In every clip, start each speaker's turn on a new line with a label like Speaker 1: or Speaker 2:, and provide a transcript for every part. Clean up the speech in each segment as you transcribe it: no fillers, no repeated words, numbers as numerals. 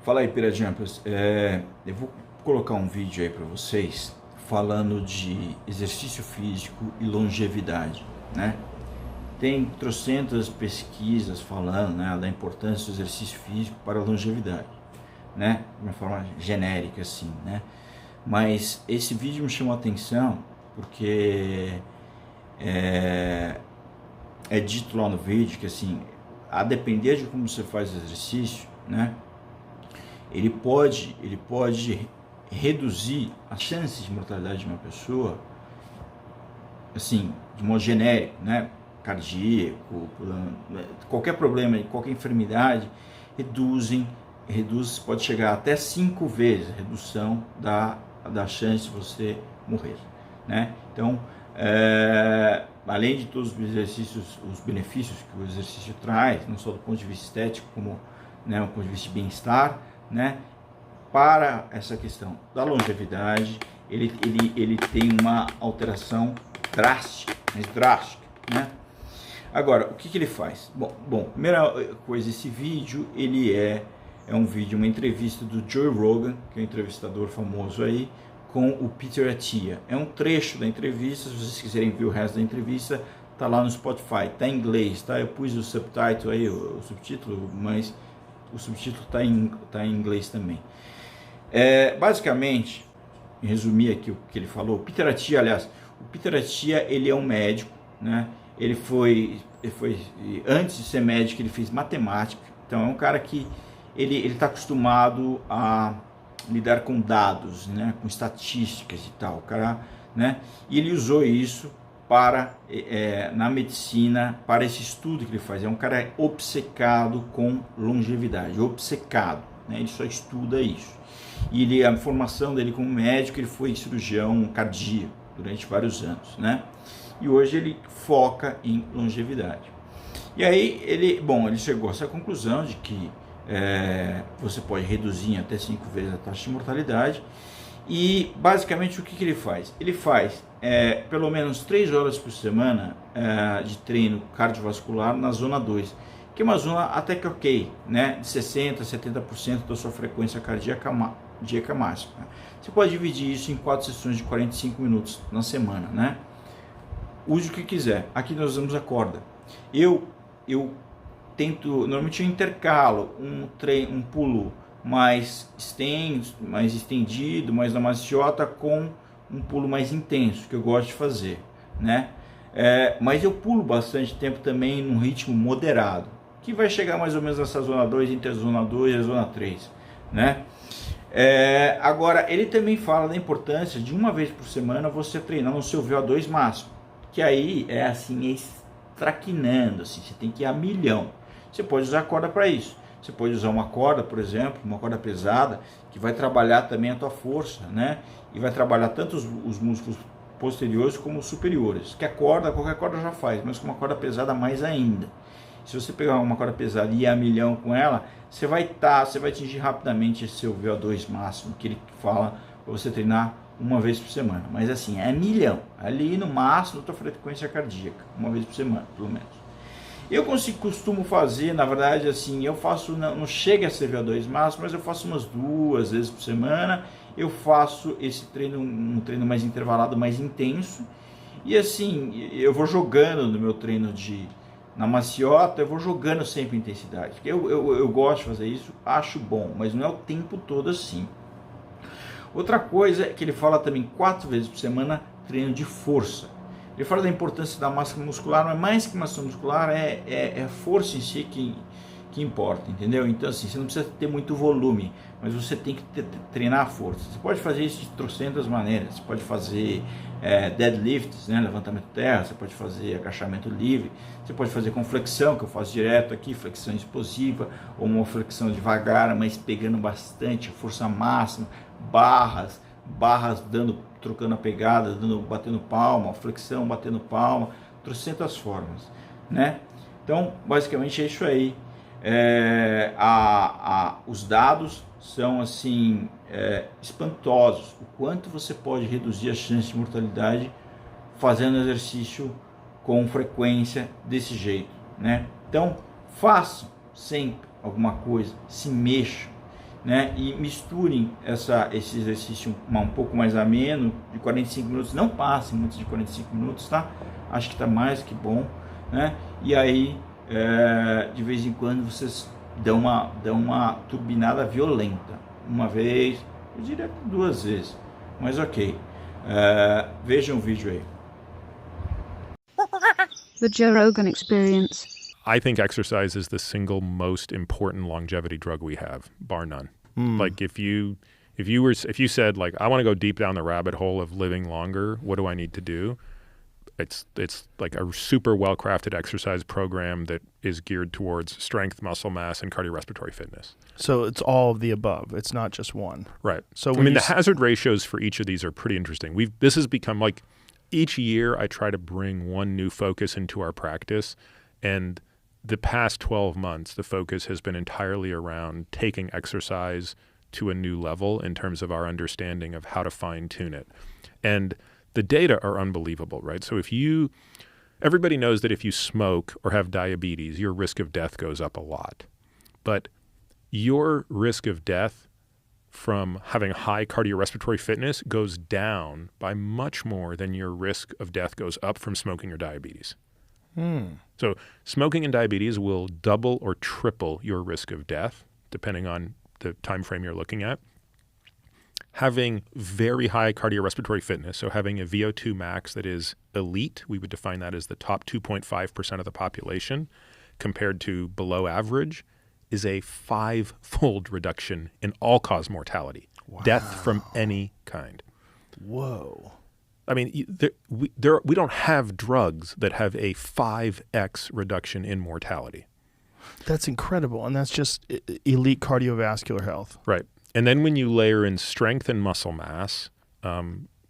Speaker 1: Fala aí, Pira Jumpers. Eu vou colocar um vídeo aí para vocês falando de exercício físico e longevidade, né? Tem trocentas pesquisas falando, né, da importância do exercício físico para a longevidade, né? De uma forma genérica assim, né? Mas esse vídeo me chamou a atenção porque é dito lá no vídeo que assim, a depender de como você faz o exercício, né? Ele pode reduzir as chances de mortalidade de uma pessoa, assim, de modo genérico, né? Cardíaco, qualquer problema, qualquer enfermidade, reduz, pode chegar até 5 vezes a redução da chance de você morrer, né? Então, além de todos os exercícios, os benefícios que o exercício traz, não só do ponto de vista estético, como, né, do ponto de vista de bem-estar, né, para essa questão da longevidade, ele tem uma alteração drástica, né? Agora, o que ele faz? Bom, primeira coisa, esse vídeo, ele é um vídeo, uma entrevista do Joe Rogan, que é um entrevistador famoso aí, com o Peter Attia. É um trecho da entrevista, se vocês quiserem ver o resto da entrevista, tá lá no Spotify, tá em inglês, tá? Eu pus o subtítulo aí, o subtítulo, mas o subtítulo tá em inglês também. Basicamente, em resumir aqui o que ele falou, o Peter Attia, aliás, o Peter Attia, ele é um médico, né? Ele foi antes de ser médico, ele fez matemática, então é um cara que ele está acostumado a lidar com dados, né, com estatísticas e tal, cara, né? E ele usou isso para na medicina, para esse estudo que ele faz. É um cara obcecado com longevidade, obcecado, né? Ele só estuda isso. E a formação dele como médico, ele foi cirurgião cardíaco durante vários anos, né? E hoje ele foca em longevidade. E aí ele chegou a essa conclusão de que você pode reduzir em até 5 vezes a taxa de mortalidade. E basicamente o que ele faz? Ele faz pelo menos 3 horas por semana de treino cardiovascular na zona 2, que é uma zona até que ok, né? De 60% a 70% da sua frequência cardíaca máxima. Você pode dividir isso em 4 sessões de 45 minutos na semana, né? Use o que quiser. Aqui nós usamos a corda. Eu tento, normalmente eu intercalo um pulo mais estendido, mais na maciota, com um pulo mais intenso, que eu gosto de fazer, né? Mas eu pulo bastante tempo também num ritmo moderado, que vai chegar mais ou menos nessa zona 2, entre a zona 2 e a zona 3, né? Agora, ele também fala da importância de uma vez por semana você treinar no seu VO2 máximo, que aí é assim, traquinando, assim, você tem que ir a milhão. Você pode usar corda para isso. Você pode usar uma corda, por exemplo, uma corda pesada, que vai trabalhar também a tua força, né? E vai trabalhar tanto os músculos posteriores como os superiores. Que a corda, qualquer corda já faz, mas com uma corda pesada mais ainda. Se você pegar uma corda pesada e ir a milhão com ela, você vai atingir rapidamente esse seu VO2 máximo, que ele fala para você treinar uma vez por semana. Mas assim, é milhão. Ali no máximo da tua frequência cardíaca, uma vez por semana, pelo menos. Eu costumo fazer, na verdade, assim, eu faço, não chega a ser VO2 máximo, mas eu faço umas 2 vezes por semana. Eu faço esse treino, um treino mais intervalado, mais intenso. E assim, eu vou jogando no meu treino na maciota, eu vou jogando sempre intensidade. Eu gosto de fazer isso, acho bom, mas não é o tempo todo assim. Outra coisa é que ele fala também 4 vezes por semana treino de força. Ele fala da importância da massa muscular, mas mais que massa muscular é a força em si que importa, entendeu? Então assim, você não precisa ter muito volume, mas você tem que treinar a força. Você pode fazer isso de trocentas maneiras. Você pode fazer deadlifts, né, levantamento terra, você pode fazer agachamento livre, você pode fazer com flexão, que eu faço direto aqui, flexão explosiva, ou uma flexão devagar, mas pegando bastante, força máxima, barras trocando a pegada, batendo palma, flexão, batendo palma, trocentas formas, né? Então, basicamente é isso aí. Os dados são assim espantosos. O quanto você pode reduzir a chance de mortalidade fazendo exercício com frequência desse jeito, né? Então, façam sempre alguma coisa, se mexam. né? E misturem esse exercício um pouco mais ameno, de 45 minutos, não passem muito de 45 minutos, tá? Acho que está mais que bom, né? E aí, de vez em quando, vocês dão uma turbinada violenta, uma vez, eu diria 2 vezes, mas ok. Vejam o vídeo aí.
Speaker 2: The Joe Rogan Experience.
Speaker 3: I think exercise is the single most important longevity drug we have, bar none. Like if you said like, I want to go deep down the rabbit hole of living longer, what do I need to do? It's like a super well-crafted exercise program that is geared towards strength, muscle mass, and cardiorespiratory fitness.
Speaker 4: So it's all of the above. It's not just one.
Speaker 3: Right.
Speaker 4: So
Speaker 3: I mean, the hazard ratios for each of these are pretty interesting. This has become like, each year I try to bring one new focus into our practice, and the past 12 months, the focus has been entirely around taking exercise to a new level in terms of our understanding of how to fine-tune it. And the data are unbelievable, right? So everybody knows that if you smoke or have diabetes, your risk of death goes up a lot. But your risk of death from having high cardiorespiratory fitness goes down by much more than your risk of death goes up from smoking or diabetes. So smoking and diabetes will double or triple your risk of death, depending on the time frame you're looking at. Having very high cardiorespiratory fitness, so having a VO2 max that is elite, we would define that as the top 2.5% of the population, compared to below average, is a 5-fold reduction in all-cause mortality. Wow. Death from any kind.
Speaker 4: Whoa.
Speaker 3: I mean, we don't have drugs that have a 5x reduction in mortality.
Speaker 4: That's incredible, and that's just elite cardiovascular health.
Speaker 3: Right. And then when you layer in strength and muscle mass,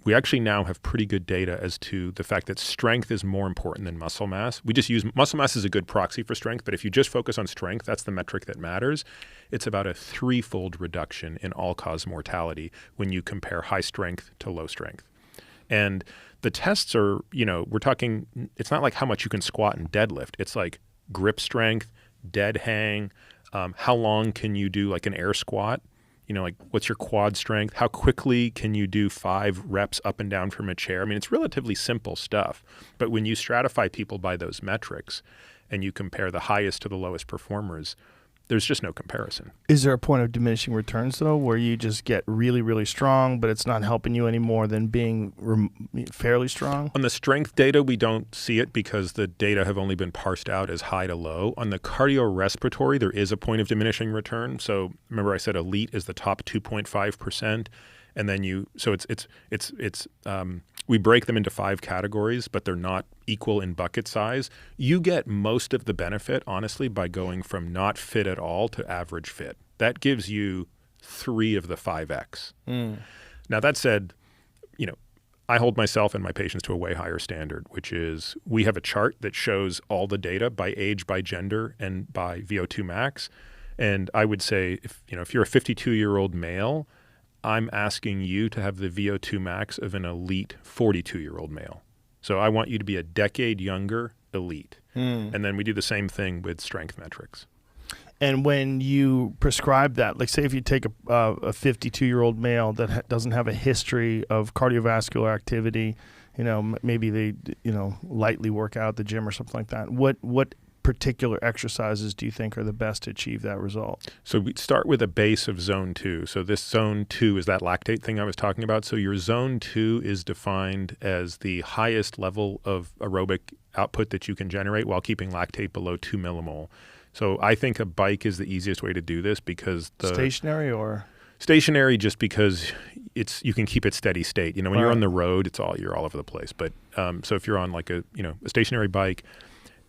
Speaker 3: we actually now have pretty good data as to the fact that strength is more important than muscle mass. We just use muscle mass as a good proxy for strength, but if you just focus on strength, that's the metric that matters. It's about a 3-fold reduction in all-cause mortality when you compare high strength to low strength. And the tests are, we're talking, it's not like how much you can squat and deadlift. It's like grip strength, dead hang, how long can you do like an air squat? Like what's your quad strength? How quickly can you do 5 reps up and down from a chair? I mean, it's relatively simple stuff. But when you stratify people by those metrics and you compare the highest to the lowest performers, there's just no comparison.
Speaker 4: Is there a point of diminishing returns, though, where you just get really, really strong, but it's not helping you any more than being fairly strong?
Speaker 3: On the strength data, we don't see it because the data have only been parsed out as high to low. On the cardiorespiratory, there is a point of diminishing return. So remember I said elite is the top 2.5%. And then we break them into 5 categories, but they're not equal in bucket size. You get most of the benefit, honestly, by going from not fit at all to average fit. That gives you 3 of the 5X. Now, that said, I hold myself and my patients to a way higher standard, which is we have a chart that shows all the data by age, by gender, and by VO2 max. And I would say, if you're a 52-year-old male, I'm asking you to have the VO2 max of an elite 42-year-old male. So I want you to be a decade younger, elite. And then we do the same thing with strength metrics.
Speaker 4: And when you prescribe that, like say if you take a 52-year-old male that doesn't have a history of cardiovascular activity, maybe they, lightly work out at the gym or something like that, what particular exercises do you think are the best to achieve that result?
Speaker 3: So we start with a base of zone 2. So this zone 2 is that lactate thing I was talking about. So your zone 2 is defined as the highest level of aerobic output that you can generate while keeping lactate below 2 millimole. So I think a bike is the easiest way to do this because
Speaker 4: stationary or?
Speaker 3: Stationary, just because you can keep it steady state. When you're on the road, you're all over the place. But so if you're on like a stationary bike,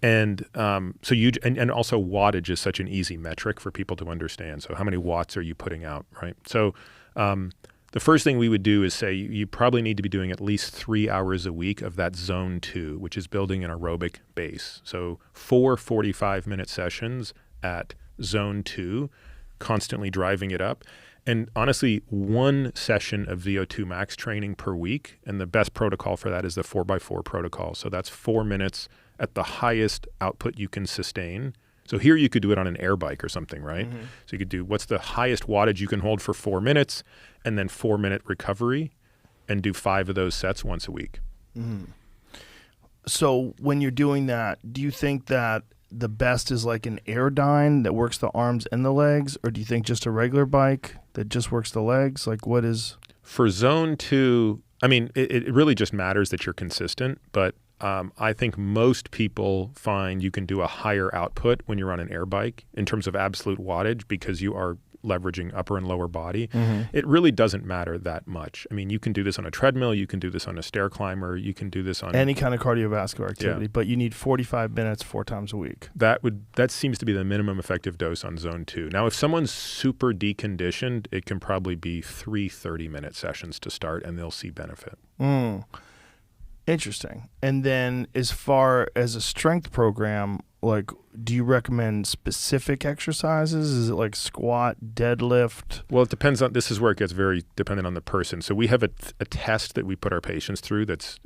Speaker 3: and and also wattage is such an easy metric for people to understand. So how many watts are you putting out, right? So the first thing we would do is say you probably need to be doing at least 3 hours a week of that zone 2, which is building an aerobic base. So 4 45-minute sessions at zone 2, constantly driving it up. And honestly, 1 session of VO2 max training per week. And the best protocol for that is the 4x4 protocol. So that's 4 minutes at the highest output you can sustain. So here you could do it on an air bike or something, right? So you could do what's the highest wattage you can hold for 4 minutes, and then 4-minute recovery, and do 5 of those sets once a week.
Speaker 4: So when you're doing that, do you think that the best is like an Airdyne that works the arms and the legs, or do you think just a regular bike that just works the legs? Like, what is...
Speaker 3: For zone 2, I mean, it really just matters that you're consistent, but I think most people find you can do a higher output when you're on an air bike in terms of absolute wattage because you are leveraging upper and lower body. It really doesn't matter that much. I mean, you can do this on a treadmill, you can do this on a stair climber, you can do this on
Speaker 4: any kind of cardiovascular activity, but you need 45 minutes 4 times a week.
Speaker 3: That seems to be the minimum effective dose on zone 2. Now, if someone's super deconditioned, it can probably be 3 30-minute sessions to start, and they'll see benefit.
Speaker 4: Interesting. And then as far as a strength program, like, do you recommend specific exercises? Is it like squat, deadlift?
Speaker 3: Well, it depends on, this is where it gets very dependent on the person. So we have a test that we put our patients through that's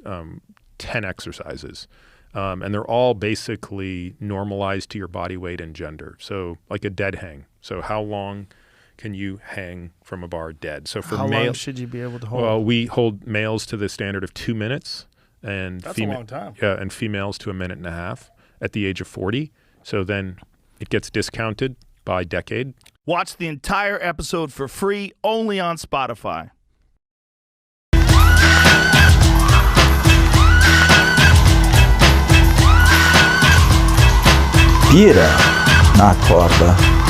Speaker 3: 10 exercises. And they're all basically normalized to your body weight and gender. So like a dead hang. So how long can you hang from a bar dead? So for
Speaker 4: how long should you be able to hold?
Speaker 3: Well, we hold males to the standard of 2 minutes. And
Speaker 4: that's a long time.
Speaker 3: Yeah, and females to 1.5 minutes at the age of 40. So then it gets discounted by decade.
Speaker 4: Watch the entire episode for free only on Spotify.
Speaker 5: Pira na corda.